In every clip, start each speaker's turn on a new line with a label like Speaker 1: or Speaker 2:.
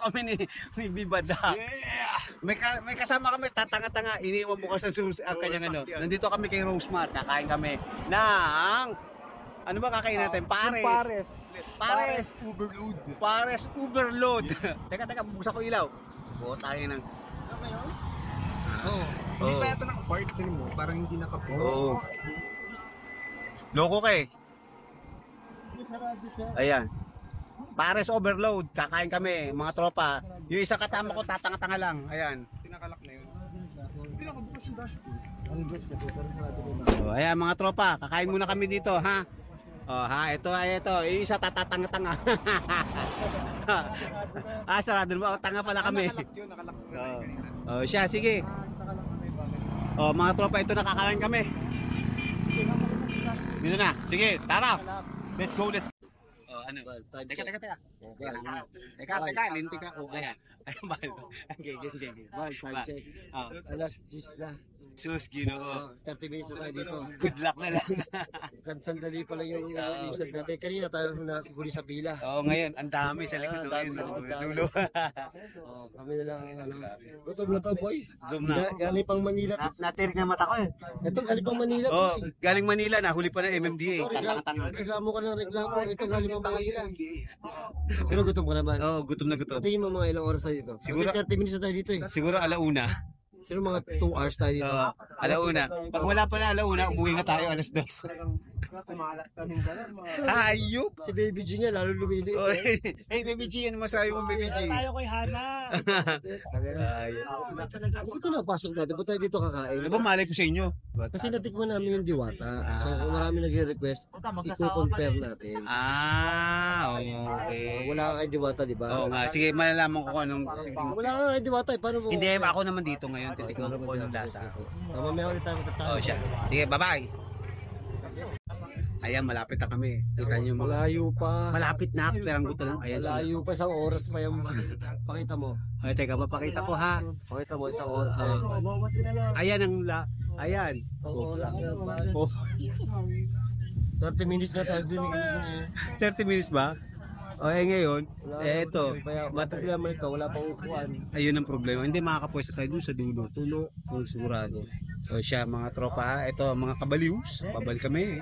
Speaker 1: kami ni Bibada.
Speaker 2: Yeah!
Speaker 1: May kasama kami, tatanga-tanga, iniwan bukas sa kanyang ano. Nandito kami kay Rosemar, kakain kami ng, ano ba kakain natin? Pares
Speaker 2: Overload.
Speaker 1: Pares overload. Teka, bubuksan ko ilaw. Oo, tayo ng...
Speaker 2: Ano yun? Oo. Hindi ba ito naka-partner mo? Parang hindi naka-partner.
Speaker 1: Oo. Loko ka eh. Ayan. Pares overload. Kakain kami, mga tropa. Yung isa katama ko, tatanga-tanga lang. Ayan.
Speaker 2: Pinakalak na yun. Pinakabukas yung dashboard.
Speaker 1: Oh, ayan mga tropa, kakain muna kami dito, ha? Oh, ha, ito. Yung isa tatatanga-tanga. Sarado ba? Tanga pala kami.
Speaker 2: Nakalak yun, nakalak na tayo kanina.
Speaker 1: Oh, siya, sige. Oh, mga tropa, ito nakakain kami. Dito na. Sige, tara. Let's go. Oh, ano? Teka. Teka, lintik ako. Ayan. Ayan, bahal. Okay.
Speaker 3: Alas 10 na.
Speaker 1: Sus, Ginoo.
Speaker 3: 30 minutes na tayo dito.
Speaker 1: Good luck na lang.
Speaker 3: Sandali pa lang yung isang natin. Kanina tayo nakahuli sa pila.
Speaker 1: Oo, ngayon, ang dami sa likod doon. Dulo.
Speaker 3: Kami na lang, gutom na to, boy.
Speaker 1: Gutom na.
Speaker 3: Galing pang Manila.
Speaker 1: Natirik na mata ko eh.
Speaker 3: Ito, galing pang Manila.
Speaker 1: Oh, galing Manila, nahuli pa ng MMDA.
Speaker 3: Reklamo ka ng reklamo. Ito, galing pang Manila. Pero gutom ka naman.
Speaker 1: Oo, gutom na gutom.
Speaker 3: Tingin mo mga ilang oras tayo dito.
Speaker 1: Siguro-
Speaker 3: Kasi 30 minutes na tayo dito eh.
Speaker 1: Siguro alauna.
Speaker 3: Sino mga 2 hours tayo dito?
Speaker 1: Oo, alauna. Pag wala pa na alauna, umuwi na tayo alas 2.
Speaker 2: Kumalat kami dala.
Speaker 1: Ayup!
Speaker 3: Si Baby G nga, lalo lumili.
Speaker 1: Oh, hey, Baby G, ano masabi mo, Baby G?
Speaker 4: Tayo kay Hana.
Speaker 3: Bakit ito napasok natin? Ba't tayo dito kakain?
Speaker 1: Ano ba malay ko sa inyo?
Speaker 3: Kasi natikman namin yung diwata. So kung marami nagre-request, i-compare natin.
Speaker 1: Okay.
Speaker 3: Wala ka kay diwata, di ba?
Speaker 1: Oo nga, sige, malalaman ko kung anong...
Speaker 3: Wala ka kay diwata eh. Paano mo?
Speaker 1: Hindi, ako naman dito ngayon, titignan ko kung anong lasa.
Speaker 3: Mamaya ulit tayo magkasama.
Speaker 1: Oh, siya. Sige, bye-bye. Ayan, malapit na kami. Kita nyo mga...
Speaker 3: Malayo pa.
Speaker 1: Malapit na, pero ang gusto lang. Ayan,
Speaker 3: Malayo pa, isang oras pa yung pakita mo.
Speaker 1: Ay, teka, mapakita ko ha.
Speaker 3: Pakita mo, isang oras pa.
Speaker 1: Ayan ang Ayan.
Speaker 3: Isang oras pa.
Speaker 1: Oh,
Speaker 3: 30 minutes na tayo din.
Speaker 1: 30 minutes ba? O, ngayon, eto.
Speaker 3: Matagla mo ito, wala pang upuan.
Speaker 1: Ayun ang problema. Hindi makakapwesto tayo doon sa dulo.
Speaker 3: Tulo.
Speaker 1: Full sigurado. O siya, mga tropa ha. Ito, mga kabaliws. Babalik kami.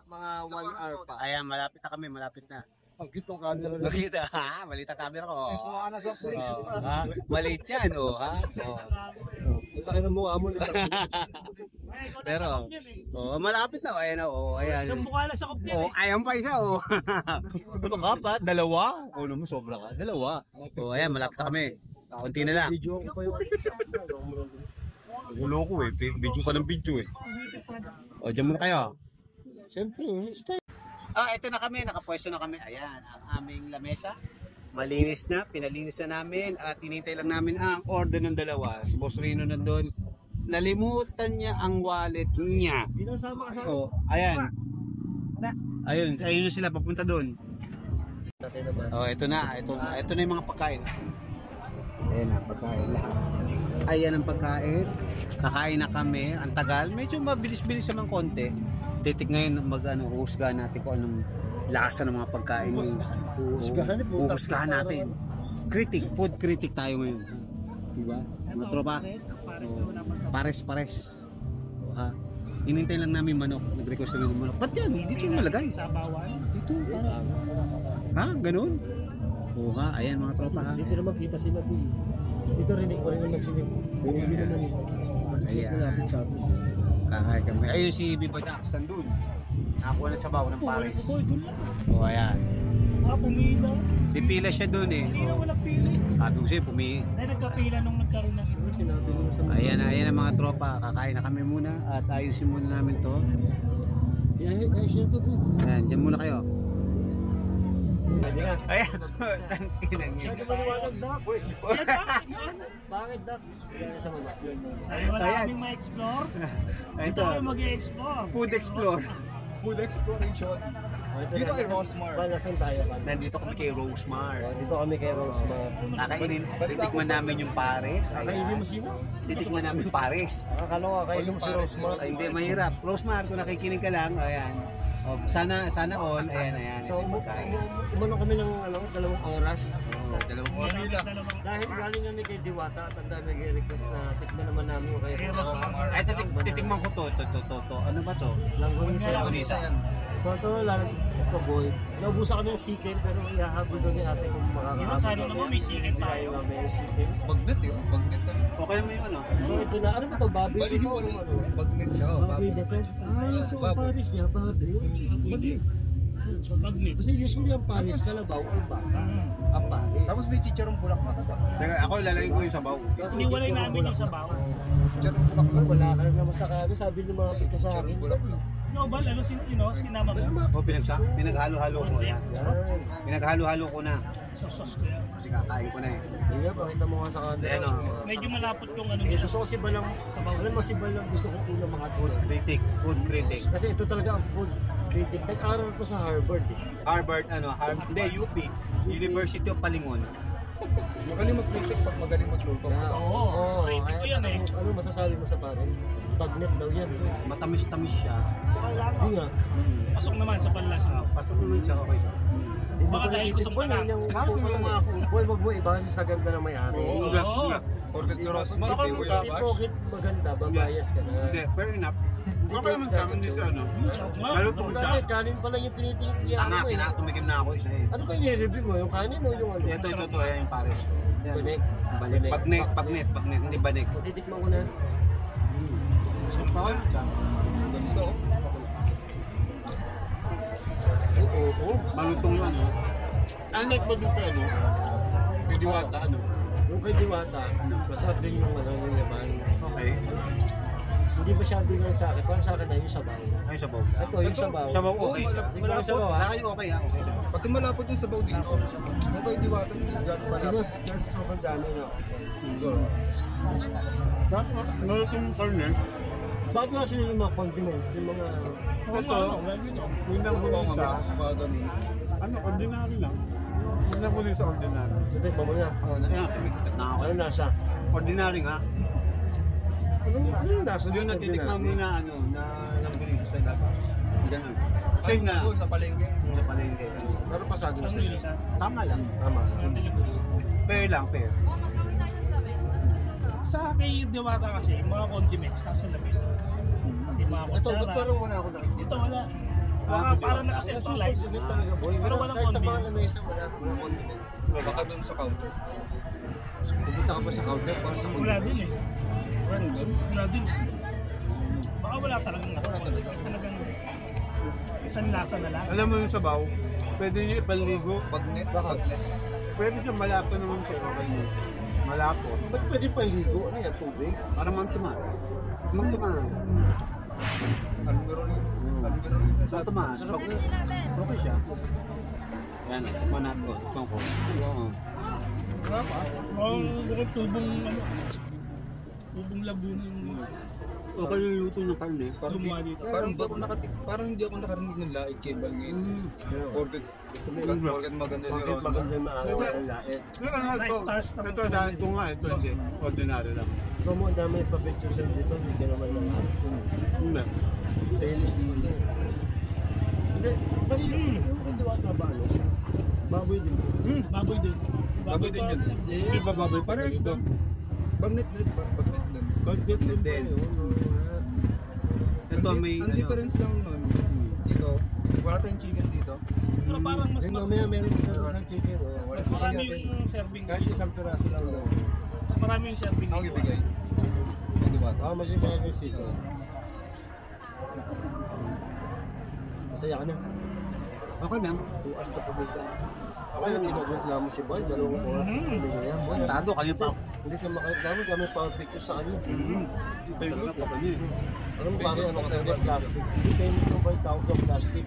Speaker 3: Mga 1 hour pa.
Speaker 1: Ayan, malapit na kami. Malapit na.
Speaker 3: Pag itong camera na.
Speaker 1: Makita, ha? Maliit ang camera ko. Ha? Maliit yan, ha?
Speaker 3: Laki ng mukha mo.
Speaker 1: Pero, malapit na. Ayan, ayan.
Speaker 4: Isang mukha na sa kop niya.
Speaker 1: Ayan pa isa, Ano ka pa? Dalawa? Naman, sobra ka. Dalawa. Ayan, malapit na kami. Konti na lang.
Speaker 3: Video ko pa yung...
Speaker 1: Gulo ko eh. Video ka ng video eh. Diyan muna kayo.
Speaker 3: Siyempre, start.
Speaker 1: Ito na kami. Nakapwesto na kami. Ayan, ang aming lamesa. Malinis na. Pinalinis na namin. At tinintay lang namin ang order ng dalawa. Si Boss Rino nandun. Nalimutan niya ang wallet niya.
Speaker 3: Pinasama ka sa...
Speaker 1: Ayan. Ayun na sila papunta doon.
Speaker 3: Natin naman.
Speaker 1: Ito na. Ito na yung mga pagkain. Ayan na, pagkain lahat. Ayan ang pagkain. Kakain na kami. Ang tagal. Medyo mabilis-bilis naman konti. Titik ngayon huhusgahan natin kung anong lasa ng mga pagkain. Huhusgahan natin. Food critic tayo ngayon. Diba? Mga tropa. Pares. Ha? Hinintay lang namin manok. Nag-request kami ng manok. Ba't yan? Dito yung malagay.
Speaker 4: Sa bawan.
Speaker 1: Dito, para. Ha? Ganun? Ha? Ayan mga tropa ha.
Speaker 3: Dito naman kita si Nabi. Dito rinig ko rin naman si Nabi. Hindi naman eh.
Speaker 1: Ayan. Kakain kami. Ayun si Bibada. Sandun. Nakakuha na sa bawo ng pares. Ayan.
Speaker 4: Pumila.
Speaker 1: Pipila siya dun eh.
Speaker 4: Hindi na walang pili.
Speaker 1: Sabi ko siya,
Speaker 4: Ay, nagkapila nung nagkaroon ng ito.
Speaker 3: Sinabi mo sa
Speaker 1: Ayan ang mga tropa. Kakain na kami muna at ayusin muna namin to.
Speaker 3: Siya ito po.
Speaker 1: Ayan, dyan muna kayo.
Speaker 3: Pwede nga.
Speaker 1: Ayan. Tangkinang yun.
Speaker 3: Pwede maliwanag, Dax. Bakit, Dax? Yan na sa mama.
Speaker 4: Ay, wala
Speaker 1: Ayan.
Speaker 4: kaming ma-explore. Dito
Speaker 1: Ito.
Speaker 4: kami mag-i-explore.
Speaker 1: Food explore.
Speaker 2: Food exploration. Dito kay Rosmar.
Speaker 3: Nasaan tayo?
Speaker 1: Nandito kami kay Rosemar.
Speaker 3: Dito kami kay Rosemar.
Speaker 1: Kakainin, titikman namin yung pares.
Speaker 3: Kakainin mo sino?
Speaker 1: Titikman namin yung pares.
Speaker 3: Akala ko kakainin mo si Rosemar.
Speaker 1: Ay, hindi, mahirap. Rosemar, kung nakikinig ka lang, ayan. Oh, sana all. Ayan.
Speaker 3: So,
Speaker 1: ito yung pagkain.
Speaker 3: umano kami ng 2 oras.
Speaker 2: Dalawang
Speaker 4: Hindi
Speaker 2: oras.
Speaker 4: namin dalawang
Speaker 3: Dahil galing kami kay Diwata at ang dami nag-request na tikman naman namin yung kay
Speaker 4: Pero
Speaker 3: Rosa.
Speaker 4: sa-
Speaker 1: Ay, titikman ko to. Ano ba to?
Speaker 3: Langgonisa.
Speaker 1: Langgonisa yan.
Speaker 3: So ito, ito boy. Naubusan kami ng chicken pero ihahabol doon ni ate kung makakahabol.
Speaker 4: Yung sana naman may chicken tayo.
Speaker 3: May chicken.
Speaker 2: Bagnet eh. Bagnet na.
Speaker 1: Okay naman yung ano.
Speaker 3: So ito na, ano ba ito? Baboy
Speaker 2: Bali
Speaker 3: ito?
Speaker 2: yung
Speaker 3: Ano?
Speaker 2: bagnet siya. Oh,
Speaker 3: Baboy ba ito? Ah, so ang Paris niya, baboy. Baboy.
Speaker 4: So, magnet.
Speaker 3: Kasi usually ang Paris, kalabaw or baka. Ang Paris.
Speaker 2: Tapos may chicharong bulak na ba?
Speaker 1: Teka, ako lalagay ko yung sabaw.
Speaker 3: Tapos
Speaker 4: Hindi wala namin yung sabaw.
Speaker 2: Chicharong bulak na.
Speaker 3: Wala ka na naman sa kami, sabi ng mga pika sa akin.
Speaker 2: Chicharong bulak na.
Speaker 4: No, bal, ano, sinama ko.
Speaker 1: O, pinaghalo-halo ko na.
Speaker 3: Yan.
Speaker 1: Pinaghalo-halo ko na.
Speaker 4: Sos ko yan.
Speaker 1: Kasi kakain ko na eh.
Speaker 3: Hindi nga, pakita mo nga sa kanila.
Speaker 1: Ayan, oh.
Speaker 4: Medyo malapot yung ano
Speaker 3: Eh,
Speaker 4: nila.
Speaker 3: gusto ko si Balang, alam mo si Balang gusto ko unang mga
Speaker 1: Food critic. Food critic.
Speaker 3: Kasi ito talaga ang food critic. Nag-aral ko sa Harvard eh.
Speaker 1: Harvard, hindi, UP. University of Palingon.
Speaker 2: Magaling mag-critic pag magaling magluto.
Speaker 4: Oo, critic ko yan eh.
Speaker 3: Ano masasabi mo sa Paris? Bagnet daw yan.
Speaker 1: Matamis-tamis siya.
Speaker 3: Hindi nga.
Speaker 4: Pasok naman sa panlasa.
Speaker 1: Patok naman siya, okay.
Speaker 4: Baka dahil gutom ka na.
Speaker 3: Boy, wag mo iba kasi sa ganda ng may-ari.
Speaker 4: Oo.
Speaker 2: Organ si Rosmar.
Speaker 1: Ako,
Speaker 2: Hindi mo
Speaker 3: Hindi
Speaker 2: yabash.
Speaker 3: porkit maganda, babayas ka na.
Speaker 1: Hindi, fair enough. Okay naman sa akin dito, ano.
Speaker 4: Sarap nga.
Speaker 1: Lalo po siya.
Speaker 3: Bakit? Kanin pa lang yung tinitingnan
Speaker 1: Tanga,
Speaker 3: mo eh.
Speaker 1: tumikim na ako isa eh.
Speaker 3: Ano ba yung review mo? Yung kanin o yung ano?
Speaker 1: Ito, ayan yung pares.
Speaker 3: Banik. Banik.
Speaker 1: Pagnet, hindi banik.
Speaker 3: Titikman ko na.
Speaker 1: Okay naman siya.
Speaker 2: Ganito.
Speaker 3: Ay, oo.
Speaker 1: Malutong yung ano. Ang like ba dito, ano? May diwata, ano?
Speaker 3: Yung kay Diwata, masarap din yung ano, yung laman.
Speaker 1: Okay.
Speaker 3: Hindi masyado lang sa akin. Para sa akin na yung sabaw.
Speaker 1: Ay, sabaw.
Speaker 3: Ito, yung sabaw.
Speaker 1: Sabaw, okay.
Speaker 3: Wala ko sabaw, ha?
Speaker 1: Sa akin, okay ha. Okay, sabaw.
Speaker 2: Pati malapot yung sabaw dito. Kung kayo diwata, hindi gano'n
Speaker 3: Sino?
Speaker 2: malapot.
Speaker 3: Sa sobrang dami na.
Speaker 1: Malutong yung corner.
Speaker 3: Bakit nga sila yung mga condiment? Yung mga...
Speaker 1: Ito, yung nangulisa. Ano, ordinary lang. Yung nangulisa, ordinary.
Speaker 3: Titikman mo na.
Speaker 1: Ayan, tumikitat na ako.
Speaker 3: Ano nasa?
Speaker 1: Ordinary nga.
Speaker 3: Ano nasa?
Speaker 1: Yung natitikman mo na ano, na nangulisa sa labas. Ganun. Same na.
Speaker 2: Sa palengke.
Speaker 1: Sa palengke.
Speaker 3: Pero pasado na
Speaker 4: Ang
Speaker 3: sila.
Speaker 4: lilis ha.
Speaker 1: Tama lang.
Speaker 3: Tama.
Speaker 4: Ang lilis.
Speaker 1: Fair lang, fair.
Speaker 4: Sa kay Diwata kasi, mga condiments nasa labis. Pati mga
Speaker 3: Ito, ba't
Speaker 4: kutsara.
Speaker 3: parang wala ako nakikita?
Speaker 4: Dito wala. Baka parang nakacentralize.
Speaker 3: Condiment talaga, boy.
Speaker 4: Pero walang
Speaker 3: Kahit
Speaker 4: condiment.
Speaker 3: tabangan na mesa, wala condiment.
Speaker 2: Baka doon sa counter.
Speaker 3: Pupunta ka ba sa counter para sa
Speaker 4: Wala
Speaker 3: condiment?
Speaker 4: din eh.
Speaker 2: Friend doon.
Speaker 4: Wala din. Baka wala talagang talagang isang lasa na lang.
Speaker 1: Alam mo yung sabaw, pwede yung ipaligo.
Speaker 2: Bagnet.
Speaker 3: Bakit?
Speaker 2: Bagnet.
Speaker 1: Pwede siya malapo naman sa kapal. Malapo.
Speaker 3: Ba't pwede paligo? Ano yan, tubig?
Speaker 1: Para magtumaan. Magtumaan.
Speaker 2: Almirol. Almirol.
Speaker 1: Magtumaan. Okay siya. Yan, manat ko. Tungko. Oo.
Speaker 4: Ang bukod tubong ano. Tubong labunan yung
Speaker 1: Okay yung luto ng karne.
Speaker 4: gumawa dito.
Speaker 2: Parang hindi ako nakarinig ng laik cable ngayon. Organ. Organ maganda si
Speaker 3: Bakit
Speaker 2: Rosmar.
Speaker 3: maganda yung maangaw ang lait?
Speaker 4: Nice stars naman.
Speaker 1: Ito, dahil ito nga, ito hindi. Ordinary lang.
Speaker 3: Ikaw mo, ang dami pa-picture sa dito, hindi ka naman lang.
Speaker 1: Hindi.
Speaker 3: Famous dito. Hindi, bali yung Diwata ba ano? Baboy din.
Speaker 4: Baboy din.
Speaker 2: Baboy din yun.
Speaker 1: Hindi ba baboy pa
Speaker 2: Parang
Speaker 1: ito?
Speaker 2: Bagnet din. Bagnet din.
Speaker 1: Bagnet din. Ito may
Speaker 2: Ang difference lang nun. Dito. Wala tayong chicken dito.
Speaker 4: Pero parang mas
Speaker 3: Yung mamaya meron dito ng chicken.
Speaker 4: marami yung serving
Speaker 3: Kahit
Speaker 4: dito.
Speaker 3: isang piraso lang daw.
Speaker 4: Mas marami yung serving
Speaker 2: Ako
Speaker 4: dito.
Speaker 2: ibigay. Hindi ba?
Speaker 3: Mas yung mga yung chicken. Masaya ka na.
Speaker 1: Okay lang.
Speaker 3: Tuas na pumunta. Ako yung inagreklamo si Boy, dalawang oras. Hindi na yan, Boy.
Speaker 1: Tado, kanina pa.
Speaker 3: Hindi siya makareklamo, kami pa picture sa kanya.
Speaker 1: Tayo na pa kanya.
Speaker 3: Alam mo pare, ano ka plastic? Hindi famous ng White House ng plastic.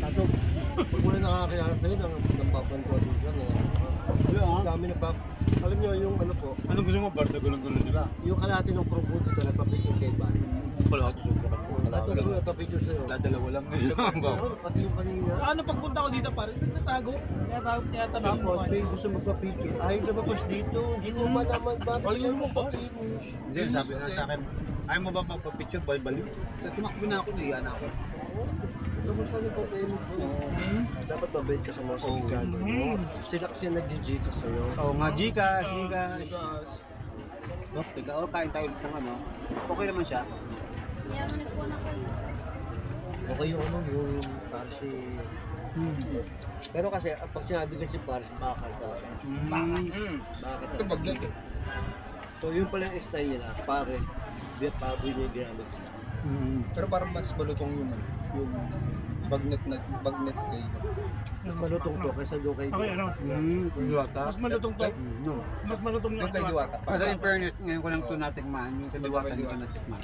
Speaker 3: Tato, pag wala nakakilala sa'yo, nagpapantuan din lang. Ang dami na pa. Alam niyo, yung ano po,
Speaker 1: Anong gusto mo? Barta gulo-gulo nila.
Speaker 3: yung kalahati ng promote ito, nagpa-picture kay Ban.
Speaker 1: Wala, gusto ko.
Speaker 3: Lahat ng gulo, nagpa-picture sa'yo.
Speaker 2: Dalawa lang ngayon.
Speaker 3: Oo, pati yung kanina.
Speaker 4: Ano pagpunta ko dito pare, nagtatago. Kaya tanong mo.
Speaker 3: Tapos, may gusto magpa-picture. Ayaw na ba dito? Hindi ko ba naman ba? Ayaw mo ba?
Speaker 1: Hindi, sabi nga sa akin, ayaw mo ba magpa-picture? Baliw. Tumakbo na ako, naiya na ako.
Speaker 3: Kamusta niyo po kayo? Dapat mabait ka sa mga sigigano mo. Sila kasi nag-Gcash sa'yo.
Speaker 1: Oo nga, Gcash, Gcash. Oh, teka, kain tayo ulit ng ano. Okay naman siya.
Speaker 3: Okay yung ano, yung Parsi. Pero kasi, pag sinabi kasi Parsi, bakal ka. Bakit
Speaker 2: Ito
Speaker 3: ka?
Speaker 2: bagnet eh.
Speaker 3: So yun pala yung style nila, Pares. Baboy na yung ginamit.
Speaker 2: Pero parang mas balutong yung ano, yung bagnet kay.
Speaker 3: Malutong to kaysa doon kay
Speaker 4: Okay, ano?
Speaker 1: Diwata.
Speaker 4: Mas malutong to. Mas malutong
Speaker 2: Yung kay Diwata.
Speaker 1: Kasi in fairness, ngayon ko lang ito natikman. Yung kadiwata hindi ko natikman.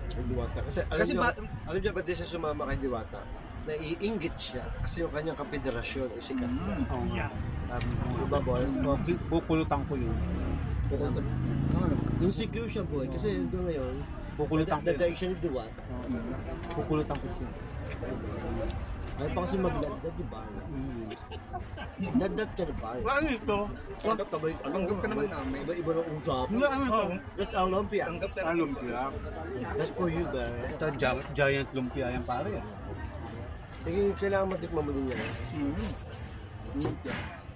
Speaker 3: Kay Diwata. Kasi alam
Speaker 2: Kasi
Speaker 3: niyo,
Speaker 2: ba-
Speaker 3: alam niyo ba di siya sumama kay Diwata? Naiinggit siya kasi yung kanyang kapederasyon ay sikat.
Speaker 1: Oo nga.
Speaker 4: Yeah.
Speaker 3: Diba boy?
Speaker 1: Pukulutan ko yun.
Speaker 3: Insecure siya boy kasi doon ngayon,
Speaker 1: Pukulutan ko yun.
Speaker 3: dadaig siya ni Diwata.
Speaker 1: Pukulutan ko siya.
Speaker 3: Ayaw pa kasi magdadad, di ba? Dadad ka na ba?
Speaker 1: Ano ito?
Speaker 2: Tanggap ka naman namin.
Speaker 3: Iba-iba ng usapan.
Speaker 1: Ano ito?
Speaker 3: That's our lumpia.
Speaker 2: Tanggap ka
Speaker 1: Lumpia.
Speaker 3: That's for you, ba?
Speaker 1: Ito, giant lumpia yan pare.
Speaker 3: Sige, kailangan matikman mo din yan.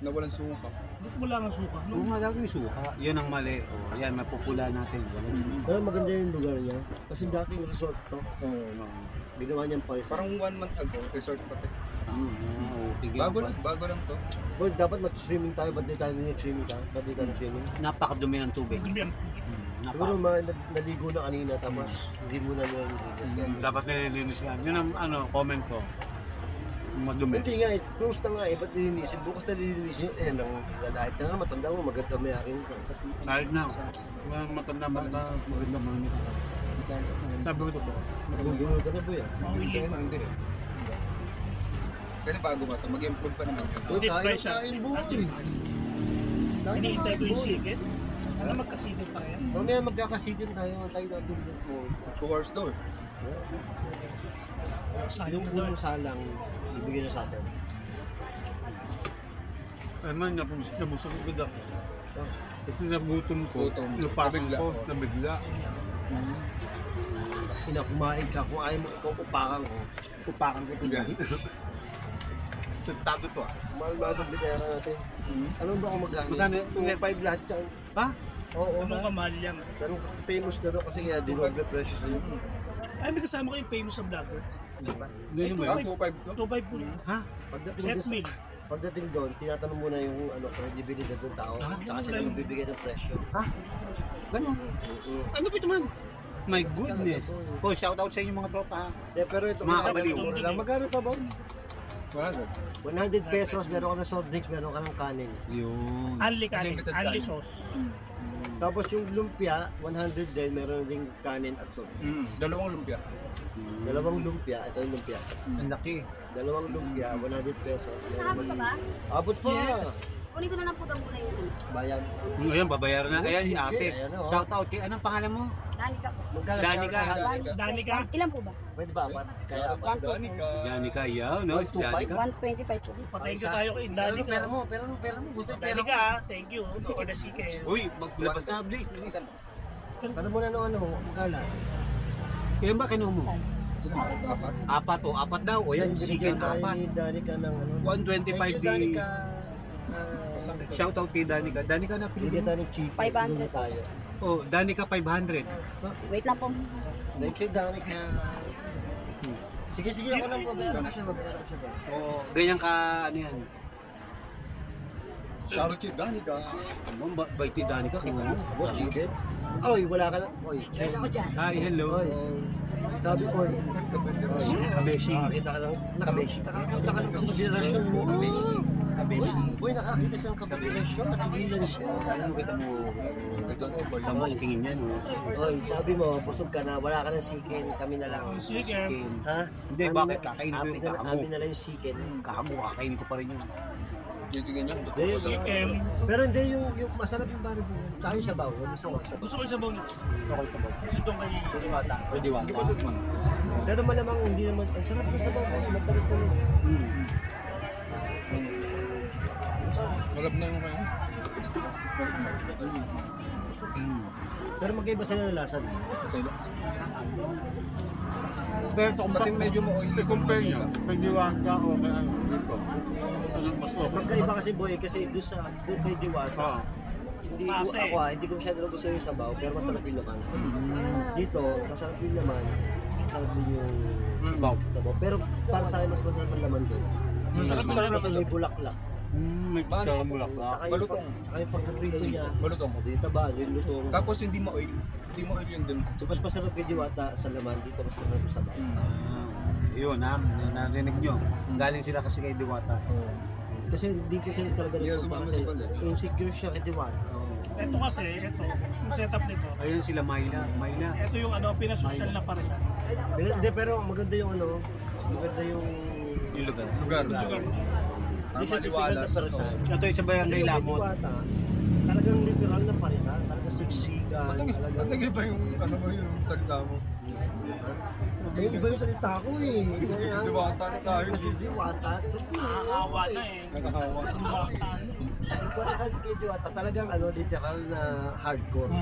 Speaker 2: na walang suka.
Speaker 4: Ba't wala nga suka?
Speaker 1: Oo
Speaker 4: No?
Speaker 1: nga, lagi may suka. Yan ang mali. O, yan, mapupula natin. Walang suka.
Speaker 3: Pero maganda yung lugar niya. Kasi dating resort to. Ginawa niyang paris.
Speaker 2: Parang 1 month ago, resort pati.
Speaker 1: Okay,
Speaker 2: Bago lang to.
Speaker 3: Boy, dapat mag-swimming tayo. Ba't di tayo nag-swimming ka? Ba't di tayo nag-swimming?
Speaker 1: Napakadumi ng tubig.
Speaker 4: Hindi yan.
Speaker 3: Siguro naligo na kanina tapos hindi mo na naliligas ka.
Speaker 1: Dapat nililinis yan. Yun ang comment ko. Madumi.
Speaker 3: Hindi nga, close na nga eh. Ba't nilinisin? Bukas na nilinisin yun. Eh, nang lalahit ka nga, matanda mo, maganda may akin ka.
Speaker 1: Kahit na. Matanda maganda mga sabi ko ito.
Speaker 3: Nagugulol ka na boy ah.
Speaker 2: Hindi. Kasi bago ba ito, mag-improve pa naman yun.
Speaker 3: Uy,
Speaker 4: Deep
Speaker 3: tayo
Speaker 4: fry siya.
Speaker 3: kain buhay.
Speaker 4: Hinihintay ko yung chicken. Ano magkasigil pa yan?
Speaker 3: Mamaya magkakasitin tayo. Tayo natin mo.
Speaker 2: 2 hours daw eh.
Speaker 4: Sayang
Speaker 3: Yung
Speaker 4: na doon.
Speaker 3: unang salang, ibigay na sa atin.
Speaker 1: Ay man, nabusog ko ganda. Kasi nagutom ko.
Speaker 2: Gutom.
Speaker 1: Napagod
Speaker 2: Nabigla.
Speaker 1: ko. Nabigla.
Speaker 3: Kumain ka, kung ayaw mo, ikaw upakan ko.
Speaker 1: Upakan ko ito dyan. Tago to ah.
Speaker 3: Mahal-mahal ang bitera natin. Ano ba ako magkano?
Speaker 1: Magkano?
Speaker 3: 2.5 lahat yan.
Speaker 1: Ha?
Speaker 3: Oo,
Speaker 4: Ano ka mahal yan?
Speaker 3: pero famous na doon kasi kaya dinoble presyo sa'yo.
Speaker 4: Ay, may kasama ko yung famous sa vlogger.
Speaker 1: Ganyan ba
Speaker 2: Ah,
Speaker 1: yun?
Speaker 2: 2.5 to?
Speaker 4: 2.5 po na.
Speaker 1: Ha?
Speaker 4: Set meal.
Speaker 3: Pagdating doon, tinatanong muna yung credibility ng tao. Saka sila magbibigay ng presyo.
Speaker 1: Ha? Ganun. Ano ba ito man? My goodness. Oh, shout out sa inyo mga tropa ha.
Speaker 3: Pero ito,
Speaker 1: Mga kabaliw.
Speaker 3: Magkano pa ba?
Speaker 2: 100.
Speaker 3: 100 pesos, meron ka ng soft drinks, meron ka ng kanin.
Speaker 1: Yun.
Speaker 4: Unli kanin.
Speaker 2: Unlimited
Speaker 4: Unli
Speaker 2: kanin.
Speaker 4: sauce.
Speaker 3: Tapos yung lumpia, 100 din, meron ding kanin at soft.
Speaker 2: Dalawang lumpia.
Speaker 3: Dalawang lumpia, ito yung lumpia.
Speaker 1: Ang laki.
Speaker 3: Dalawang lumpia, 100 pesos.
Speaker 5: Kasama ka ba?
Speaker 3: Abot pa!
Speaker 5: Kunin ko na lang po daw muna yung
Speaker 3: Bayan.
Speaker 1: Ayan, babayaran na. Ayan, si ate.
Speaker 3: Ayan, oh.
Speaker 1: Shout out. Anong pangalan mo?
Speaker 5: Danica po.
Speaker 3: Magkano?
Speaker 1: Danica.
Speaker 4: Danica?
Speaker 5: Ilan po ba?
Speaker 3: Pwede ba apat? Kaya apat.
Speaker 2: Danica.
Speaker 1: Janica, yaw, no? Si Janica.
Speaker 5: 125 po.
Speaker 4: Patay ko tayo kay Danica.
Speaker 3: Pera mo. Gusto yung pera mo.
Speaker 4: Danica, thank you for the chicken.
Speaker 1: Uy, maglabas na.
Speaker 3: Ano muna ng ano? Magkala.
Speaker 1: Kaya ba kinuha mo? Apat o, apat daw. O yan,
Speaker 3: Binigyan
Speaker 1: chicken
Speaker 3: tayo
Speaker 1: apat.
Speaker 3: ni Danica ng ano.
Speaker 1: 125
Speaker 3: Thank you,
Speaker 1: di.
Speaker 3: Danica.
Speaker 1: Shout out kay Danica. Danica na
Speaker 3: Binigyan
Speaker 1: pili.
Speaker 3: tayo ng chicken.
Speaker 5: 500
Speaker 3: Binigyan tayo.
Speaker 1: Oh, Danica 500.
Speaker 5: Wait lang po.
Speaker 3: Thank you, Danica. Sige, ako lang. Babayaran ko siya.
Speaker 1: Oh, ganyan ka, ano yan.
Speaker 2: Shout out si Danica.
Speaker 1: Bait ni Danica. Kung ano.
Speaker 3: What, chicken? Oy, wala ka na. Oy,
Speaker 5: Wait ako dyan.
Speaker 1: Hi, hello.
Speaker 3: Oy. Sabi ko, oy.
Speaker 1: Kabeshi.
Speaker 3: Nakakita ka ng kabeshi. Nakakita ka ng kabedirasyon mo. Uy, nakakita siya ng kabedirasyon. Natigilan siya.
Speaker 1: Ano kita mo? Tama ang tingin yan. Oh.
Speaker 3: Oy, sabi mo, busog ka na. Wala ka ng sikin. Kami na lang.
Speaker 4: Chicken.
Speaker 3: Ha?
Speaker 1: Hindi, bakit? Kakainin ko yung kakamu.
Speaker 3: Amin na lang yung sikin.
Speaker 1: Kakamu, kakainin ko pa rin yun.
Speaker 2: Yung ganyan.
Speaker 4: Chicken.
Speaker 3: Pero hindi yung masarap yung bari mo. Sa akin sabaw. Gusto ko sabaw.
Speaker 4: Gusto ko yung sabaw nito.
Speaker 1: Okay pa ba?
Speaker 4: Gusto itong kay Diwata.
Speaker 1: Pwede ba?
Speaker 3: Pero malamang hindi naman. Ang sarap ng sabaw. Magtamis ko nun.
Speaker 2: Malab na yung kayo.
Speaker 3: Pero magkaiba sila ng lasa.
Speaker 1: Pero ito,
Speaker 2: Pati medyo ma-oily.
Speaker 1: compare niya. Kay Diwata o kay ano dito. Anong mas okay?
Speaker 3: Magkaiba kasi boy, kasi doon kay Diwata.
Speaker 1: Ah.
Speaker 3: Hindi
Speaker 4: Masa eh.
Speaker 3: ako hindi ko masyado gusto yung sabaw, pero masarap din naman. Dito, masarap din naman. Masarap din yung
Speaker 1: Sabaw.
Speaker 3: sabaw. Pero para sa akin, mas masarap ang laman doon.
Speaker 4: Masarap ang laman
Speaker 3: Kasi may bulaklak.
Speaker 1: May tsara bulaklak.
Speaker 3: Saka yung
Speaker 2: Malutong.
Speaker 3: Saka yung pagkaprito niya.
Speaker 2: Malutong.
Speaker 3: Hindi taba, yung lutong.
Speaker 2: Tapos hindi ma-oily. Hindi ma-oily yung dun.
Speaker 3: So, mas masarap kay Diwata sa laman. Dito mas masarap sa sabaw.
Speaker 1: Yun ha, narinig nyo. Galing sila kasi kay Diwata.
Speaker 3: Kasi hindi ko siya talaga
Speaker 2: Hindi,
Speaker 3: nagpunta
Speaker 2: sumama
Speaker 3: kasi
Speaker 2: si Bal eh.
Speaker 3: insecure siya kay Diwata.
Speaker 4: Ito kasi, yung setup nito.
Speaker 1: Ayun sila Mayla.
Speaker 4: Ito yung ano, pinasosyal na pa rin.
Speaker 3: Hindi, pero maganda yung ano, maganda yung
Speaker 1: Yung lugar.
Speaker 2: Lugar.
Speaker 3: hindi siya typical na parisan.
Speaker 1: Ito isa barangay
Speaker 3: Kasi yung kay
Speaker 1: Lamot.
Speaker 3: Diwata, talagang literal na parisan. Talagang siksikan.
Speaker 2: Ba't
Speaker 3: Talagang...
Speaker 2: nag-iba yung ano mo yung salita mo?
Speaker 3: Eh, iba yung salita ko eh.
Speaker 2: Diwata na tayo.
Speaker 3: Kasi Diwata,
Speaker 4: Nakakawa na eh.
Speaker 2: Nakakawa.
Speaker 3: yung parisan kay Diwata, talagang ano, literal na hardcore.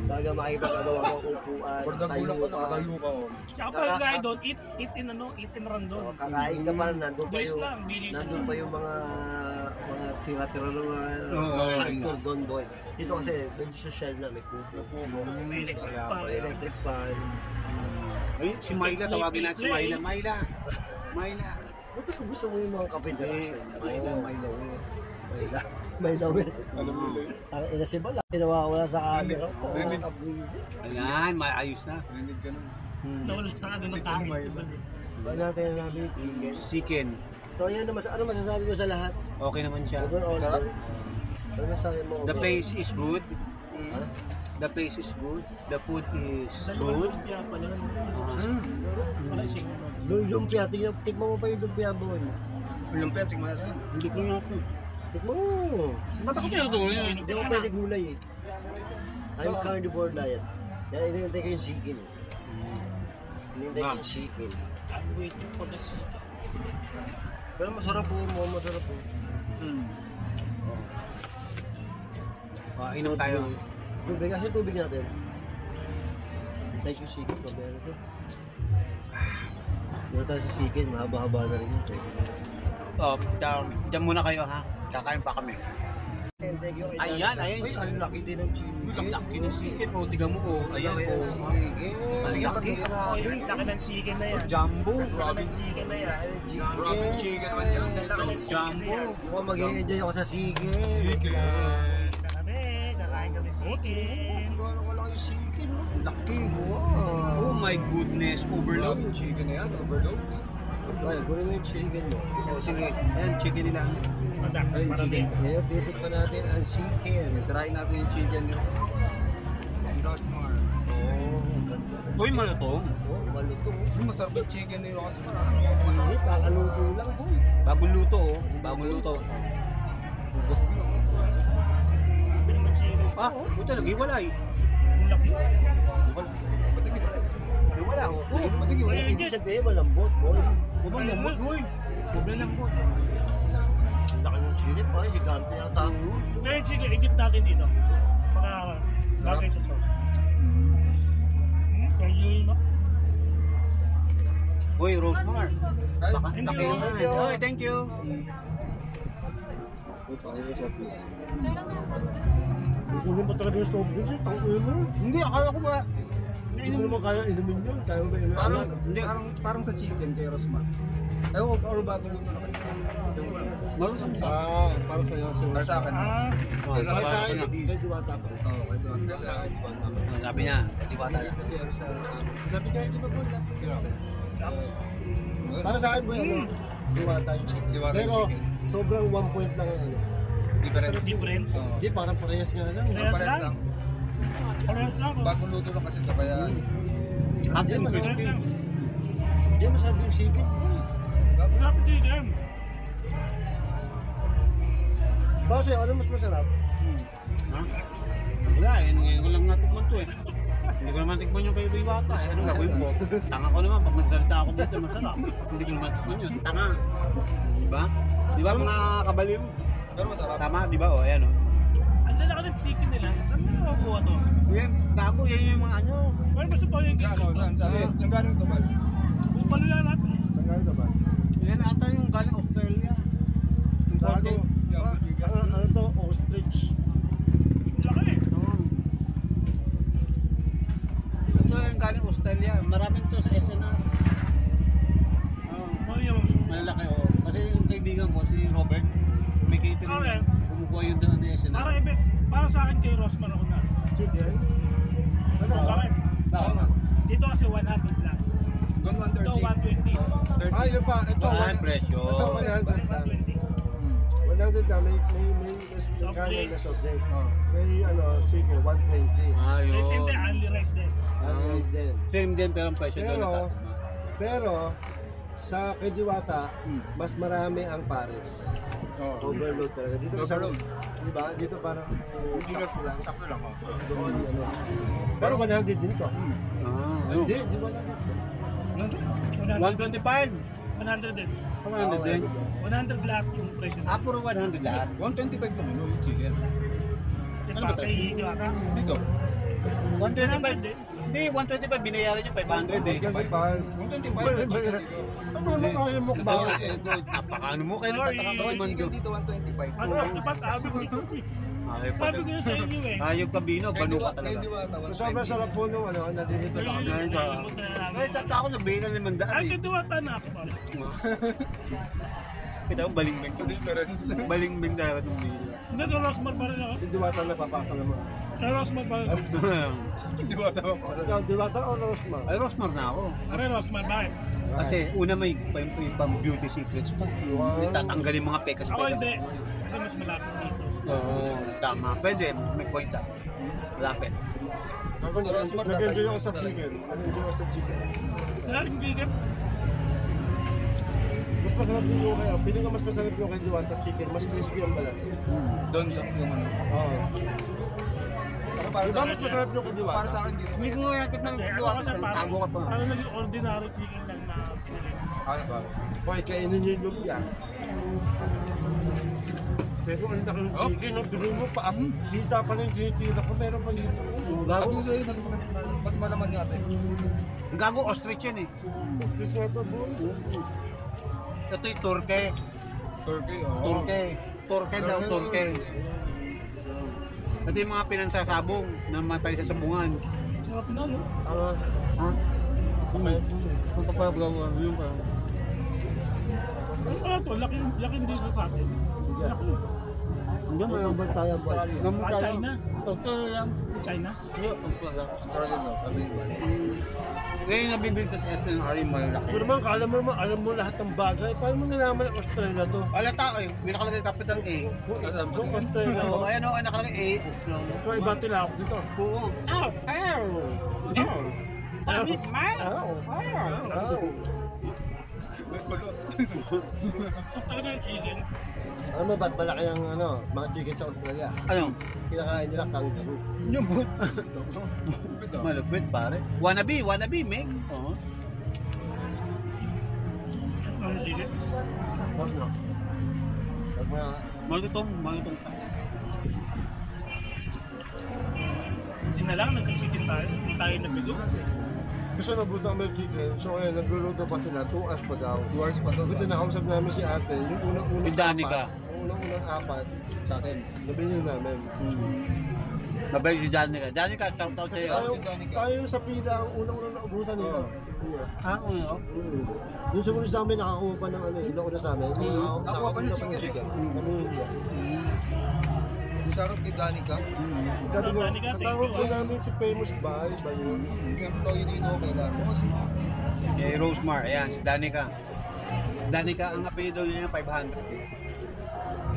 Speaker 3: Talagang makikipagagawa ng upuan,
Speaker 2: Pag nagulang ka, nakatayo ka. Oh.
Speaker 4: Tsaka pag gaya doon, eat in run doon.
Speaker 3: Kakain ka pa, nandun pa
Speaker 4: Bilis
Speaker 3: yung,
Speaker 4: lang, bilis
Speaker 3: nandun
Speaker 4: lang.
Speaker 3: pa yung mga tira-tira ng mga
Speaker 1: Oo.
Speaker 3: hardcore doon, boy. Dito kasi, medyo social na, may kubo.
Speaker 4: May electric pa.
Speaker 3: May electric fan.
Speaker 1: Ay, si Mayla, tawagin natin si Mayla. Mayla. Mayla.
Speaker 3: Ba't gusto mo yung mga kape na?
Speaker 1: Mayla, Mayla.
Speaker 3: Mayla. Mayla, Will.
Speaker 2: Alam mo yun.
Speaker 3: Ang ina si Bala, nawawala sa camera ko.
Speaker 2: Rinig.
Speaker 1: Ayan, maayos na.
Speaker 2: Rinig ka na.
Speaker 4: Nawala sa ano ng kain.
Speaker 3: Ba natin na namin tingin.
Speaker 1: Chicken.
Speaker 3: So yan, ano masasabi mo sa lahat?
Speaker 1: Okay naman siya.
Speaker 3: Overall, ano masasabi mo?
Speaker 1: The place is good.
Speaker 3: Ha?
Speaker 1: The place is good. The food is
Speaker 4: Dalawang
Speaker 1: good.
Speaker 4: lumpia pa nun. Wala ising ano.
Speaker 3: Yung lumpia, tikman mo pa yung lumpia, boy.
Speaker 2: Lumpia, tingnan natin.
Speaker 1: Hindi ko nga po.
Speaker 3: Tikman mo.
Speaker 1: Ba't ako tinutulong yun?
Speaker 3: Hindi mo pwede gulay eh. I'm carnivore diet. Kaya inintay ko yung chicken. Inintay ko yung chicken.
Speaker 4: I'm waiting for the chicken.
Speaker 3: Pero masarap po, masarap po.
Speaker 1: Inom tayo.
Speaker 3: Tubig, kasi tubig natin. Tayo yung chicken, pabera ko. Meron tayo sa chicken, mahaba-haba na rin yun.
Speaker 1: Oh, dyan muna kayo ha. Kakain pa kami. Ayan, ayan.
Speaker 3: Uy, ang laki din ng chicken.
Speaker 1: Ang laki ng chicken. O, tiga mo o. Ayan o.
Speaker 3: Chicken.
Speaker 1: Ang laki.
Speaker 4: Laki ng chicken na yan.
Speaker 1: Jumbo.
Speaker 4: Laki ng chicken na yan.
Speaker 2: Robin chicken man yan.
Speaker 4: Laki ng chicken na
Speaker 1: Jumbo.
Speaker 4: yan.
Speaker 3: Mukhang mag-i-enjoy ako sa chicken.
Speaker 4: Kakain kami chicken.
Speaker 3: Wala yung chicken.
Speaker 1: Laki. Oh my goodness. Overload.
Speaker 2: Robin chicken na yan. Overload.
Speaker 3: Ay, kunin mo yung chicken mo.
Speaker 1: Oh, sige. Ayan, chicken nila.
Speaker 4: Madak, marami.
Speaker 3: Ngayon, titikman natin ang chicken.
Speaker 2: Try natin yung chicken nyo. Dos more.
Speaker 3: Oh, ganda.
Speaker 1: Uy, malutong.
Speaker 3: Oh, malutong.
Speaker 2: Masarap yung chicken nyo kasi.
Speaker 3: Init, kakaluto lang, boy.
Speaker 1: Bagong luto oh. Bagong luto.
Speaker 4: Sabi naman chicken.
Speaker 1: Ah, puta, nag-iwalay.
Speaker 4: Ang laki.
Speaker 1: Wala oh.
Speaker 3: Ibig sabihin, malambot, boy.
Speaker 1: Kubang lambot, uy. Kubang lambot.
Speaker 3: Ang laki ng chicken, parang gigante yung tango.
Speaker 4: Ngayon chicken, i-dip natin dito. Mga bagay sa sauce. Kaya yun.
Speaker 1: Uy, Rosemar. Baka,
Speaker 4: Thank
Speaker 1: laki
Speaker 4: you.
Speaker 1: naman. Uy, thank you.
Speaker 3: Kukunin pa talaga yung soft drinks, tangoy mo.
Speaker 1: Hindi, akala ko ba?
Speaker 3: Hindi mo naman kaya inumin yun. Kaya mo ba inumin?
Speaker 2: Parang,
Speaker 1: Hindi.
Speaker 2: parang sa chicken kay Rosmar. Ewan ko, or bagong luto naman.
Speaker 1: Marunong sa.
Speaker 3: Para sa'yo.
Speaker 2: Para sa akin.
Speaker 4: Ah,
Speaker 3: Para sa
Speaker 1: Para
Speaker 3: akin,
Speaker 1: sa
Speaker 3: kay Diwata pa.
Speaker 2: Oo, kay Diwata.
Speaker 3: Hindi sa akin, Diwata pa.
Speaker 1: Sabi niya, di ba tayo?
Speaker 3: Kasi ano sa... Sabi niya, di ba po na? Para sa akin po ano, Diwata yung chicken.
Speaker 2: Diwata yung
Speaker 3: Pero
Speaker 2: chicken.
Speaker 3: sobrang 1 point lang ang ano.
Speaker 2: Difference.
Speaker 4: difference.
Speaker 2: Oo.
Speaker 3: Hindi, parang parehas nga lang.
Speaker 4: Parehas
Speaker 2: Pares
Speaker 4: lang.
Speaker 2: lang.
Speaker 4: Parehas lang.
Speaker 2: Bagong luto lang kasi ito kaya...
Speaker 1: Hot and
Speaker 3: Hindi,
Speaker 1: crispy.
Speaker 3: Hindi masabi yung chicken.
Speaker 4: Sarap chicken.
Speaker 3: Kasi ano mas masarap?
Speaker 1: Ha? Wala, ngayon ko lang natikman to eh. Hindi ko naman tikman yung kay Diwata eh. Anong gagawin ko? Tanga ko naman, pag nagsalita ako dito, masarap. Hindi ko naman tikman yun. Tanga. Diba? Diba mga kabaliw?
Speaker 2: Pero masarap.
Speaker 1: Tama, diba? O, ayan o.
Speaker 4: Ang Dala ka ng chicken nila. Saan nila nakukuha to?
Speaker 1: Yan, gago, yan yung mga ano.
Speaker 4: Pero basta pa yung
Speaker 2: Ano, saan galing ito ba?
Speaker 4: Upalo lang natin.
Speaker 3: Saan nga ito ba?
Speaker 1: Yan ata yung galing Australia. Yung
Speaker 2: Gago.
Speaker 1: konti.
Speaker 3: Ano to? Ostrich.
Speaker 4: Laki eh.
Speaker 1: Ito yung galing Australia. Maraming to sa SNR.
Speaker 4: Oh, yung...
Speaker 1: Malalaki, oo. Kasi yung kaibigan ko, si Robert, may catering.
Speaker 4: Okay.
Speaker 1: Bumukuha yun doon ng SNR.
Speaker 4: Para sa akin kay Rosmar ako na.
Speaker 3: Chicken.
Speaker 4: Bakit? Dito kasi 100 lang.
Speaker 2: Doon
Speaker 4: Ito
Speaker 2: 130.
Speaker 4: 120.
Speaker 3: Ah, yun pa. Ito,
Speaker 1: Ah, presyo.
Speaker 3: Ito, 100 lang.
Speaker 4: 120.
Speaker 3: 100 lang. May
Speaker 4: Soft
Speaker 3: kanin na
Speaker 4: drinks.
Speaker 3: soft drink. May chicken, 120.
Speaker 1: Ah, yun.
Speaker 4: Rice hindi, only rice din.
Speaker 3: Ano din.
Speaker 1: Same din, pero ang presyo doon
Speaker 3: Pero,
Speaker 1: nataas.
Speaker 3: pero, sa Kediwata, mas marami ang pares. Overload talaga. Dito
Speaker 2: Overload.
Speaker 3: Di ba? Dito parang sakto lang.
Speaker 2: Sakto lang.
Speaker 3: Doon, ano. Pero 100 din to.
Speaker 1: Ah, ano?
Speaker 3: Hindi, di ba lang?
Speaker 4: 100
Speaker 1: 125.
Speaker 4: din.
Speaker 1: Ano din?
Speaker 4: 100 lahat yung presyo.
Speaker 1: Ah, puro 100 lahat.
Speaker 2: 125 yung ano, yung chicken.
Speaker 4: Diba?
Speaker 1: ano ba
Speaker 4: Kay Diwata.
Speaker 2: Dito.
Speaker 1: 125 din. Hindi, 125 binayaran yung 500 eh.
Speaker 2: 125.
Speaker 3: Ano naman kaya mo ba?
Speaker 1: Napakaano mo kayo
Speaker 4: Sorry.
Speaker 1: nagtataka sa Mando.
Speaker 2: Chicken dito 125.
Speaker 4: Ano dapat sabi ko sabi ko yun sa inyo eh.
Speaker 1: Ayog kabino, banu ka
Speaker 2: Kay
Speaker 1: talaga.
Speaker 2: Diwata,
Speaker 3: Sobrang sarap po nung ano, nandito na kami.
Speaker 1: Ayun ka. Ay, tata ako nabigyan ng mandaan
Speaker 4: Ay,
Speaker 1: eh.
Speaker 4: kay Diwata na ako.
Speaker 1: Kita ko balingbing ko.
Speaker 2: Difference.
Speaker 1: Balingbing talaga itong video.
Speaker 4: Hindi, kay Rosmar pa rin ako.
Speaker 3: Hindi Diwata na papasok naman.
Speaker 4: Kay Rosmar pa rin ako.
Speaker 2: Diwata pa.
Speaker 3: Ikaw, Diwata o Rosmar?
Speaker 1: Ay, Rosmar na ako.
Speaker 4: Kay Rosmar, bakit?
Speaker 1: Kasi una may pang beauty secrets pa.
Speaker 3: Wow.
Speaker 1: Tatanggalin mga pekas.
Speaker 4: Ako hindi. Kasi mas malapit dito.
Speaker 1: Oo, tama. Pwede, may point ah. Lapit.
Speaker 3: Ako nag-enjoy ako sa chicken. Nag-enjoy ako sa chicken.
Speaker 4: Kaya yung chicken,
Speaker 3: Mas masarap yung kaya. Piling ka mas masarap yung kay Diwata chicken. Mas crispy ang balat.
Speaker 2: Doon lang yung ano.
Speaker 3: Oo.
Speaker 2: Pero para
Speaker 3: Diba
Speaker 2: sa
Speaker 3: mas masarap yung kay Diwata?
Speaker 2: Para sa akin dito.
Speaker 1: Hindi ko nga yakit ng
Speaker 4: ano
Speaker 1: tuwa.
Speaker 4: kasi parang,
Speaker 1: Tago ka pa.
Speaker 4: parang naging ordinary chicken lang na pinili.
Speaker 2: Ano ba?
Speaker 3: Hoy, kainin niyo yung lumpia. Pero ang laki ng chicken, no? Bigay mo pa. Kita pa lang yung tinitira ko. Meron pa dito.
Speaker 2: Ako sa'yo, mas malaman nga ito.
Speaker 1: Gago ostrich yan eh.
Speaker 3: This one pa po.
Speaker 1: Ito yung turkey.
Speaker 2: Turkey, oh.
Speaker 1: Turkey. Turkey daw, turkey. Ito yung mga pinansasabong na matay sa sabungan.
Speaker 4: Sarap na, no?
Speaker 1: Ha? Okay. Kung papagawa, yun pa.
Speaker 4: Ano to? Laking dito sa atin. Laki.
Speaker 1: Hindi mo lang.
Speaker 3: Bantayan po.
Speaker 4: China?
Speaker 1: Ito lang.
Speaker 4: China?
Speaker 1: Yun, ang pala.
Speaker 2: Australian, no? Sabi ko.
Speaker 1: Ngayon nabibili sa Esther ng aling malaki.
Speaker 3: Pero naman, alam mo lahat ng bagay. Paano mo nalaman ang Australia to?
Speaker 1: Alata ko eh. May nakalagay capital A.
Speaker 3: Kung Australia
Speaker 1: Oh,
Speaker 3: to.
Speaker 1: ayan o, nakalagay A.
Speaker 3: So, iba tilawak dito.
Speaker 1: Oo. Ow! Ow! Ow! Pamit, man! Ow!
Speaker 4: Talaga yung chicken.
Speaker 3: Alam mo ba't malaki ang mga chicken sa Australia?
Speaker 1: Ano?
Speaker 3: Kinakain nila kangaroo.
Speaker 1: Yung boot. Malupit pare. Wannabe, Meg. Oo.
Speaker 4: Ano yung chicken?
Speaker 3: Huwag na. Pag mga
Speaker 1: Malutong.
Speaker 4: Hindi na lang, nagkasikin tayo. Hindi tayo nabigo.
Speaker 3: gusto na buta may chicken, so ngayon nagluluto pa sila, 2 hours pa daw.
Speaker 2: 2 hours pa to.
Speaker 3: Buti nakausap namin si ate, yung unang-unang
Speaker 1: Si Danica.
Speaker 3: Yung unang-unang apat,
Speaker 2: Sa akin.
Speaker 3: nabili namin.
Speaker 1: Mabay si Danica. Danica, shout out sa'yo.
Speaker 3: Tayo sa pila, ang unang-unang naubusan nila.
Speaker 1: Ah, oo.
Speaker 3: Yung sumunod sa amin, nakakuha pa ng inauna sa amin.
Speaker 2: Nakuha pa ng
Speaker 3: ng
Speaker 2: chicken.
Speaker 3: Kami hindi.
Speaker 2: Sarap kay Danica.
Speaker 3: Sabi ko,
Speaker 4: Danica,
Speaker 3: kasama
Speaker 4: thank
Speaker 3: po
Speaker 4: you,
Speaker 3: namin si Famous Bay, ba yun?
Speaker 2: Kaya ito yun dito, kailangan.
Speaker 1: Kay Rosemar, ayan, si Danica. Si Danica, ang apelido niya 500.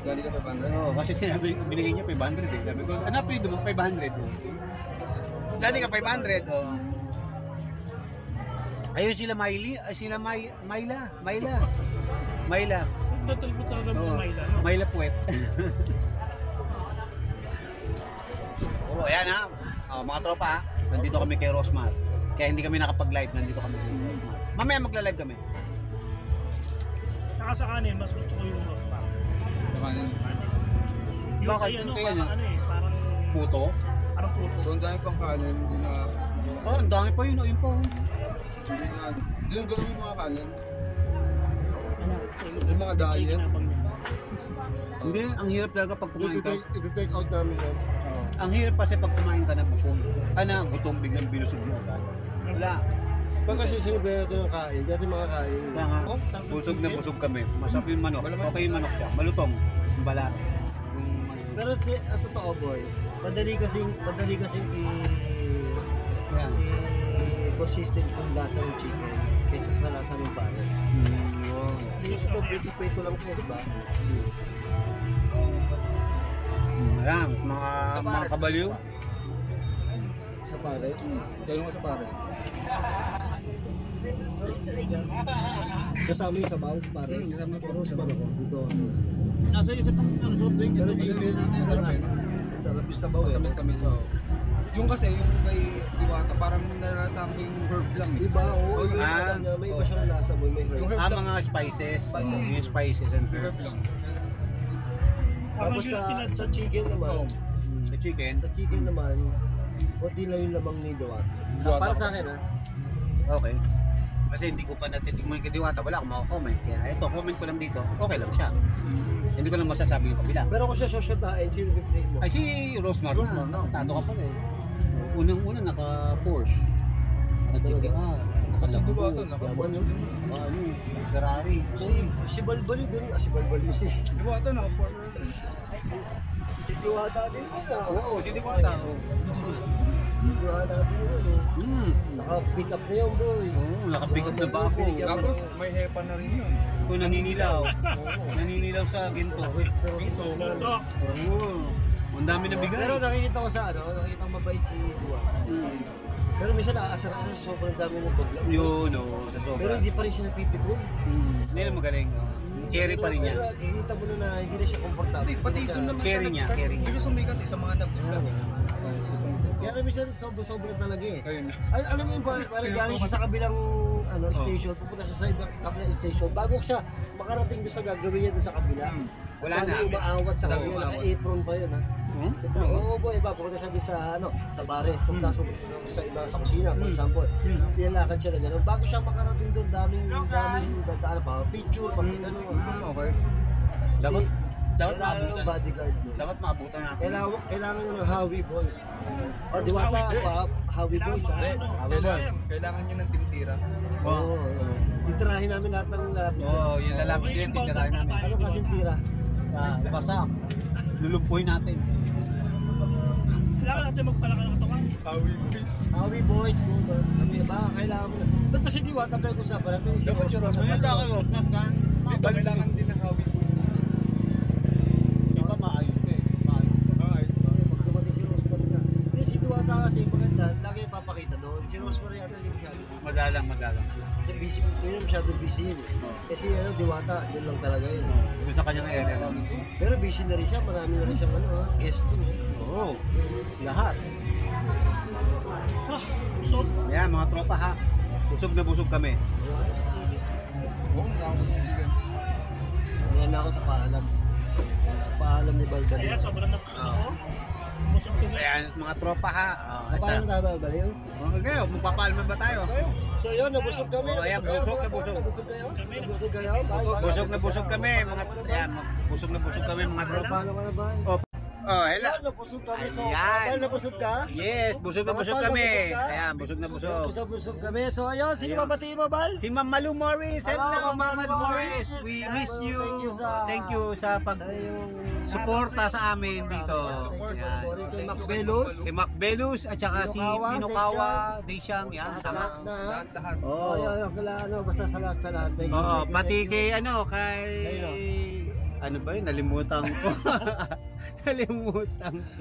Speaker 2: Danica 500.
Speaker 1: Oo, kasi sinabi, binigay niya 500 eh. Sabi ko, ano apelido mo? 500. Si Danica 500, oo. Ayun sila Miley, sila Mayla.
Speaker 4: Natalbot talaga mo
Speaker 1: Oo,
Speaker 4: ng Mayla, no?
Speaker 1: Mayla Puwet. Oo, ayan ha. Mga tropa ha. Nandito kami kay Rosmar. Kaya hindi kami nakapag-live. Nandito kami kay Rosmar. Mamaya magla-live kami.
Speaker 4: Saka sa kanin, mas gusto ko yung rospa.
Speaker 2: Naman yun.
Speaker 4: Yung
Speaker 1: Bakit?
Speaker 4: kay ano,
Speaker 1: Kay
Speaker 4: parang
Speaker 1: ano?
Speaker 4: ano eh, parang
Speaker 1: puto.
Speaker 4: Anong puto?
Speaker 2: So, ang dami pang kanin, hindi na,
Speaker 1: Oh, ang dami pa yun. Oh, yun pa.
Speaker 2: hindi na gano'n yung mga kanin. Yung mga dahil yan.
Speaker 1: Hindi, ang hirap talaga pag kumain ka.
Speaker 3: Ito-take out namin yan.
Speaker 1: Ang hirap kasi pag kumain ka na busog. Gutom biglang binusog mo agad. Wala.
Speaker 3: Pag kasi sinibaya ito ng kain, dati makakain.
Speaker 1: Kaya nga,
Speaker 3: Oh, sarap ng
Speaker 1: busog na
Speaker 3: chicken.
Speaker 1: busog kami. Masarap yung manok. Okay yung manok siya. Malutong. Yung balat.
Speaker 3: Pero totoo boy, madali kasing
Speaker 1: Yan.
Speaker 3: consistent yung lasa ng chicken kaysa sa lasa ng pares. Kasi ito, beautify ko lang ito, di ba?
Speaker 1: Ayan, mga kabaliw.
Speaker 3: Sa pares.
Speaker 2: Gano'n ka sa pare.
Speaker 3: Kasama yung sabaw, pares. Pero sa ako, dito.
Speaker 1: Nasa isa pang soft drink.
Speaker 3: Pero chicken,
Speaker 2: Sarap eh.
Speaker 3: sarap yung sabaw eh.
Speaker 2: Tamis-tamis, oh. Yung kasi, yung kay Diwata, parang narasang yung herb lang eh.
Speaker 3: Iba, oo.
Speaker 2: Oh, yung
Speaker 3: Yung
Speaker 1: ah,
Speaker 3: lasa niya, may iba siyang lasa mo, may
Speaker 2: Yung
Speaker 3: herb.
Speaker 2: herb lang.
Speaker 1: Mga spices. Yung spices and
Speaker 2: Herb
Speaker 1: herbs.
Speaker 2: lang.
Speaker 3: Tapos sa chicken naman,
Speaker 1: Sa chicken.
Speaker 3: sa chicken naman, konti lang yung lamang ni Diwata.
Speaker 2: Diwata
Speaker 3: Para
Speaker 2: ko.
Speaker 3: sa akin ha,
Speaker 1: Okay. Kasi hindi ko pa natitikman yung kadiwata. Wala akong makakomment. Kaya ito, comment ko lang dito. Okay lang siya. Hindi ko lang masasabi yung kabila.
Speaker 3: pero kung siya sosyotahin, sino piplay mo?
Speaker 1: Ay, si Rosemar na. Tato ka pa eh. Unang-una naka-Porsche. Naka-GTR.
Speaker 2: Pati
Speaker 1: Naka-Lambo.
Speaker 2: Diwata, naka-Porsche din.
Speaker 1: Ano, Ferrari.
Speaker 3: Si Balbali din, si Balbali si
Speaker 2: Diwata, naka-Porsche.
Speaker 3: si Diwata din mo na.
Speaker 1: Oo, si Diwata.
Speaker 3: Diwata din mo no. Naka-pick up na yung boy.
Speaker 1: Oo, naka-pick up na ba ako?
Speaker 2: Tapos, may hepa na rin yun.
Speaker 1: Kung naninilaw. Naninilaw sa ginto.
Speaker 2: Ginto.
Speaker 4: Ito.
Speaker 1: Oo. Ang dami na bigay.
Speaker 3: Pero nakikita ko sa nakikita ko mabait si Diwata. Pero minsan nakaasar sa sobrang dami ng baglang.
Speaker 1: Yun, oo, sa sobra.
Speaker 3: Pero hindi pa rin siya napipipon.
Speaker 1: Hindi na magaling. Carry pa rin niya.
Speaker 3: Pero nakikita mo na hindi na siya komportable.
Speaker 2: Hindi, pati doon naman
Speaker 1: Carry niya, carry niya.
Speaker 2: Hindi siya sumikat eh, sa mga nag-vlog.
Speaker 3: Kaya minsan sobra talaga eh.
Speaker 2: Ayun.
Speaker 3: Alam mo yung parang galing siya sa kabilang station, pupunta siya sa ibang kabilang station. Bago siya makarating doon sa gagawin niya doon sa kabila.
Speaker 1: Wala na.
Speaker 3: Bago umaawat sa
Speaker 2: Bago
Speaker 3: kabila,
Speaker 2: umaawat.
Speaker 3: naka-apron pa yun ha. Oo boy, pupunta siya doon sa bares, pupunta sa iba sa kusina, for example. Nilalakad siya na gano'n. Bago siya makarating doon, daming dadaan pa, picture, pag gano'n.
Speaker 2: Okay.
Speaker 1: Dapat
Speaker 3: Kailangan ng
Speaker 1: maabutan.
Speaker 3: bodyguard mo.
Speaker 1: Dapat maabutan natin.
Speaker 3: Kailangan nyo ng Howie Boys. O, Diwata, Howie Boys ha.
Speaker 2: Kailangan nyo ng tintira.
Speaker 3: Oo. Itirahin namin lahat ng lapis.
Speaker 1: Oo, yung lalapis yun, titirahin namin.
Speaker 3: Ano kasing tira?
Speaker 1: Basak. Lulumpuhin natin.
Speaker 4: Kailangan natin magpalaki ng katawan.
Speaker 2: Hawi please.
Speaker 3: Howie Boys, kami ba? Kailangan mo na. Ba't ba si Diwata pinag-usapan natin? Si
Speaker 2: Dapat si
Speaker 3: Rosmar.
Speaker 2: Rosmar.
Speaker 1: Kaya kayo, snap ka.
Speaker 2: Dito, kailangan din ng hawi please.
Speaker 1: Yung pa maayos eh. Maayos.
Speaker 2: Ayos ba?
Speaker 3: Pag dumating si Rosmar na. Kasi si Diwata kasi maganda, lagi papakita doon. Si Rosmar yata hindi masyado.
Speaker 1: Madalang.
Speaker 3: Kasi busy, yun masyadong busy yun eh. Kasi Diwata, yun lang talaga yun.
Speaker 1: Doon sa kanyang area lang.
Speaker 3: Pero busy na rin siya, marami na rin siyang guesting.
Speaker 1: Oo. Lahat.
Speaker 4: Busog.
Speaker 1: Ayan, mga tropa ha. Busog na busog kami.
Speaker 2: Oo, nakakasig.
Speaker 3: Ayan na ako sa paalam. Paalam ni Balbali.
Speaker 4: Kaya sobrang nabusog ako. Busog ko na.
Speaker 1: Ayan, mga tropa ha.
Speaker 3: Paalam tayo Balbali.
Speaker 1: Okay, magpapalma ba tayo?
Speaker 3: So yun, nabusog kami.
Speaker 1: Oh, ayan, busog na busog.
Speaker 3: Nabusog kayo? Nabusog kayo?
Speaker 1: Busog na busog kami. Ayan, busog na busog kami mga tropa.
Speaker 3: Paano ka na ba?
Speaker 1: Oh, hello.
Speaker 3: Ayan, nabusog kami. So,
Speaker 1: Ayan.
Speaker 3: Abal, nabusog ka?
Speaker 1: Yes, busog na busog kami. Ayan, busog na busog.
Speaker 3: Busog kami. So ayun, sino
Speaker 1: Ayun.
Speaker 3: babatiin mo, Bal?
Speaker 1: Si Ma'am Malu Morris. Hello,
Speaker 3: Hello,
Speaker 1: Ma'am
Speaker 3: Ma'am
Speaker 1: Malu Morris.
Speaker 3: Morris.
Speaker 1: We miss you.
Speaker 3: Thank you
Speaker 1: Thank you sa pag-suporta sa amin dito. Yan.
Speaker 3: Kay Macbelos.
Speaker 1: Si Mac Belus at saka si
Speaker 3: Pinukawa,
Speaker 1: Pinukawa, Desyang. Yan, tama.
Speaker 2: Lahat.
Speaker 3: Oh, ayun, basta sa lahat. Thank you,
Speaker 1: Oo,
Speaker 3: thank you,
Speaker 1: pati
Speaker 3: thank you.
Speaker 1: kay ano ba yun? Nalimutan ko. Nalimutan ko.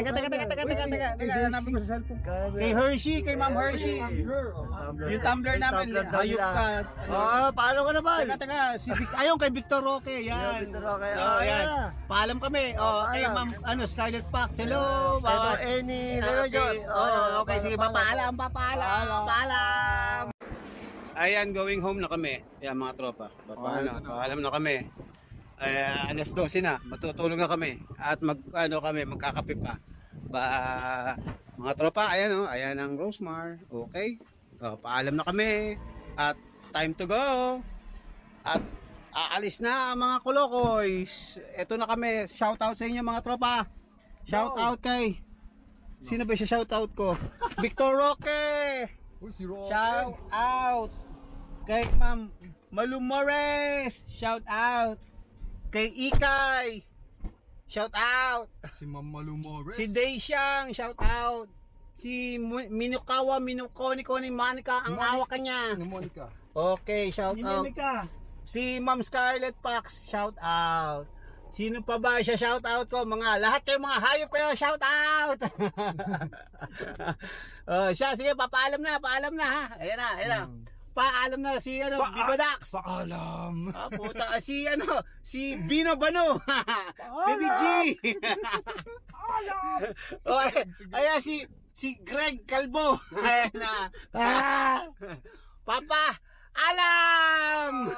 Speaker 1: Teka. Hanapin ko sa cellphone. Kay Hershey, kay Ma'am Hershey. Yung tumbler namin, hayop ka.
Speaker 3: Oh, paano ka na, Bal?
Speaker 1: Teka, ayun kay Victor Roque, yan.
Speaker 3: Victor Roque,
Speaker 1: Oh, yan.
Speaker 3: ayan.
Speaker 1: Paalam kami. Oh, kay
Speaker 3: Paalam.
Speaker 1: Ma'am Scarlett Fox. Hello.
Speaker 3: Hello, Annie. Hello, Diyos.
Speaker 1: Oh, okay, sige, papaalam. Ayan, going home na kami. Ayan, mga tropa. Paalam na kami. alas 12 na, matutulog na kami at magkakape pa. Mga tropa, ayan ayan ang Rosemar. Okay? Paalam na kami at time to go. At aalis na ang mga Kolokoys. Ito na kami. Shout out sa inyo mga tropa. Shout out kay sino ba siya shout out ko? Victor Roque.
Speaker 2: Uy, si Roque.
Speaker 1: Shout out kay Ma'am Malu Mores. Shout out kay Ikay. Shout out
Speaker 2: Si Mama Lumores.
Speaker 1: si Daysyang. Shout out si Minukawa Minukoni Manika. Ang awa kanya.
Speaker 2: Ni Monica.
Speaker 1: Okay, shout out
Speaker 4: Nimimik ka.
Speaker 1: si Ma'am Scarlett Pax. Shout out. Sino pa ba siya shout out ko? Mga lahat kayo mga hayop kayo, shout out. Siya sige, paalam na ha. Ayan na. Paalam na si Biba Dax.
Speaker 2: Paalam.
Speaker 1: Puta si Bino Bano. Baby G. Ayan si Greg Calvo. Ayan na. Papa, alam.